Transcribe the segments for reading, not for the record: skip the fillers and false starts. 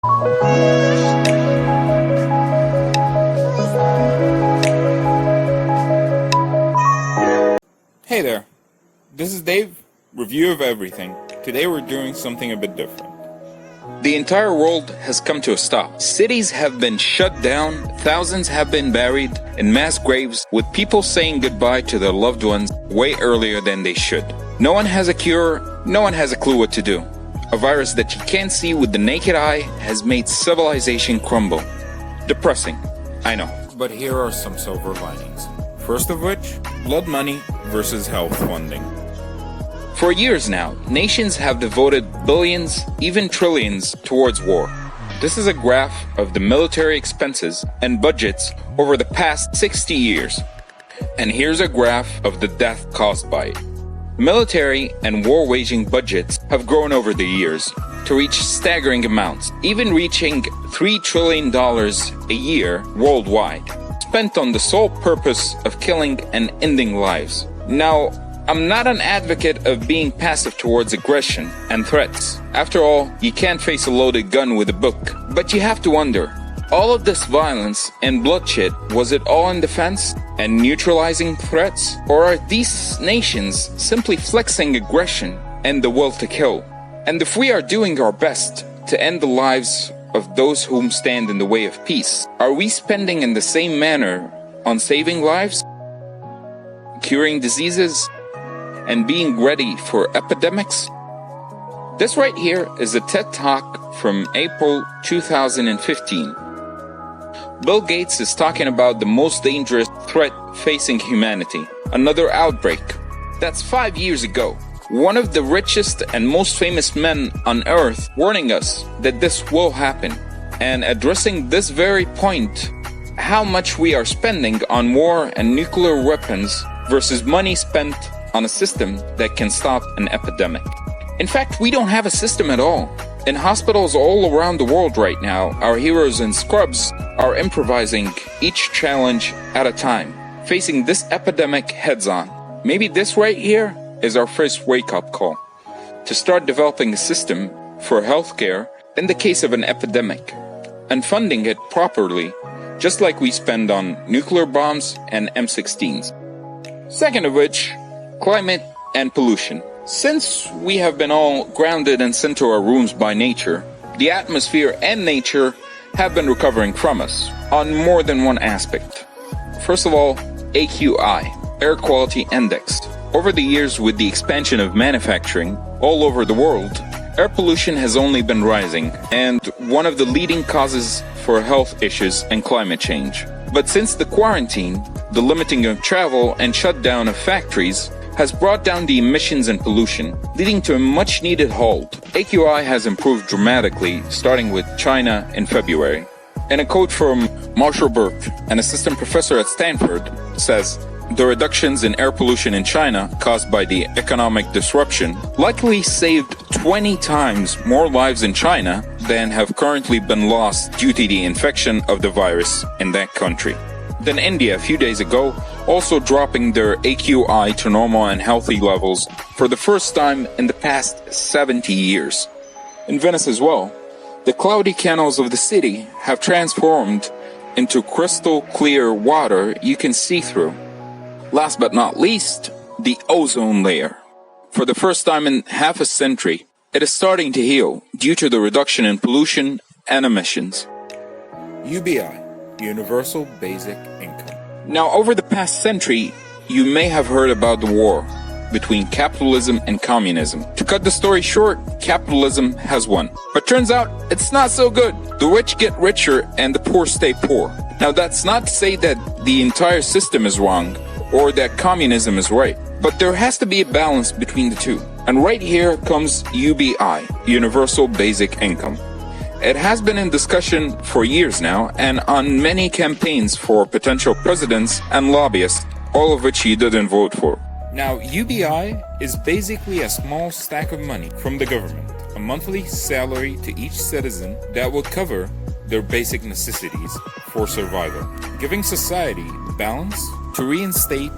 Hey there, this is Dave, review of everything. Today we're doing something a bit different. The entire world has come to a stop. Cities have been shut down, thousands have been buried in mass graves, with people saying goodbye to their loved ones way earlier than they should. No one has a cure, no one has a clue what to do. A virus that you can't see with the naked eye has made civilization crumble. Depressing, I know. But here are some silver linings. First of which, blood money versus health funding. For years now, nations have devoted billions, even trillions, towards war. This is a graph of the military expenses and budgets over the past 60 years. And here's a graph of the death caused by it. Military and war-waging budgets have grown over the years to reach staggering amounts, even reaching $3 trillion a year worldwide, spent on the sole purpose of killing and ending lives. Now, I'm not an advocate of being passive towards aggression and threats. After all, you can't face a loaded gun with a book. But you have to wonder, all of this violence and bloodshed, was it all in defense and neutralizing threats? Or are these nations simply flexing aggression and the will to kill? And if we are doing our best to end the lives of those whom stand in the way of peace, are we spending in the same manner on saving lives, curing diseases, and being ready for epidemics? This right here is a TED Talk from April 2015. Bill Gates is talking about the most dangerous threat facing humanity, another outbreak. That's 5 years ago. One of the richest and most famous men on earth warning us that this will happen, and addressing this very point, how much we are spending on war and nuclear weapons versus money spent on a system that can stop an epidemic. In fact, we don't have a system at all. In hospitals all around the world right now, our heroes in scrubs are improvising each challenge at a time, facing this epidemic heads on. Maybe this right here is our first wake-up call to start developing a system for healthcare in the case of an epidemic and funding it properly, just like we spend on nuclear bombs and M16s. Second of which, climate and pollution. Since we have been all grounded and sent to our rooms by nature, the atmosphere and nature have been recovering from us on more than one aspect. First of all, AQI, Air Quality Index. Over the years, with the expansion of manufacturing all over the world, air pollution has only been rising, and one of the leading causes for health issues and climate change. But since the quarantine, the limiting of travel and shutdown of factories has brought down the emissions and pollution, leading to a much-needed halt. AQI has improved dramatically, starting with China in February. And a quote from Marshall Burke, an assistant professor at Stanford, says, "The reductions in air pollution in China caused by the economic disruption likely saved 20 times more lives in China than have currently been lost due to the infection of the virus in that country." Then India, a few days ago, also dropping their AQI to normal and healthy levels for the first time in the past 70 years. In Venice as well, the cloudy canals of the city have transformed into crystal clear water you can see through. Last but not least, the ozone layer. For the first time in half a century, it is starting to heal due to the reduction in pollution and emissions. UBI, Universal Basic Income. Now, over the past century, you may have heard about the war between capitalism and communism. To cut the story short, capitalism has won. But turns out, it's not so good. The rich get richer and the poor stay poor. Now, that's not to say that the entire system is wrong or that communism is right. But there has to be a balance between the two. And right here comes UBI, Universal Basic Income. It has been in discussion for years now and on many campaigns for potential presidents and lobbyists, all of which he didn't vote for. Now, UBI is basically a small stack of money from the government, a monthly salary to each citizen that will cover their basic necessities for survival, giving society balance to reinstate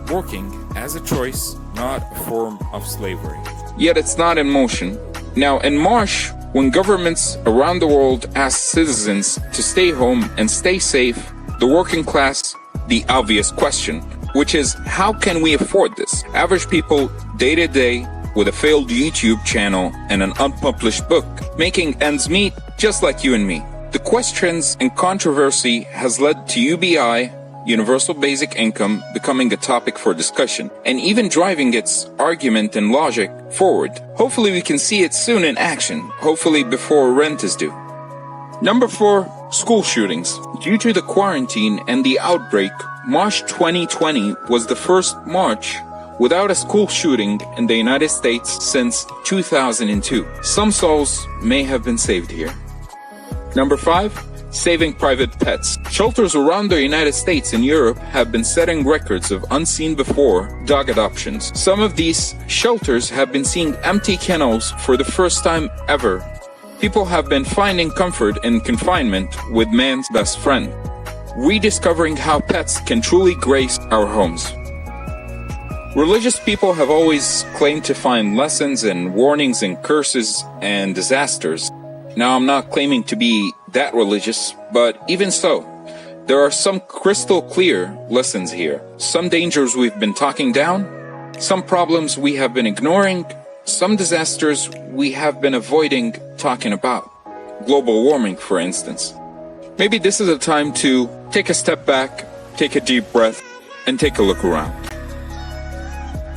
working as a choice, not a form of slavery. Yet it's not in motion. Now, in March, When governments around the world ask citizens to stay home and stay safe, the working class, the obvious question, which is how can we afford this? Average people day to day with a failed YouTube channel and an unpublished book, making ends meet just like you and me. The questions and controversy has led to UBI, Universal Basic Income, becoming a topic for discussion, and even driving its argument and logic forward. Hopefully we can see it soon in action, hopefully before rent is due. Number 4, school shootings. Due to the quarantine and the outbreak, March 2020 was the first March without a school shooting in the United States since 2002. Some souls may have been saved here. Number 5, saving private pets. Shelters around the United States and Europe have been setting records of unseen before dog adoptions. Some of these shelters have been seeing empty kennels for the first time ever. People have been finding comfort in confinement with man's best friend, rediscovering how pets can truly grace our homes. Religious people have always claimed to find lessons and warnings in curses and disasters. Now, I'm not claiming to be that religious, but even so, there are some crystal clear lessons here. Some dangers we've been talking down, some problems we have been ignoring, some disasters we have been avoiding talking about. Global warming, for instance. Maybe this is a time to take a step back, take a deep breath, and take a look around.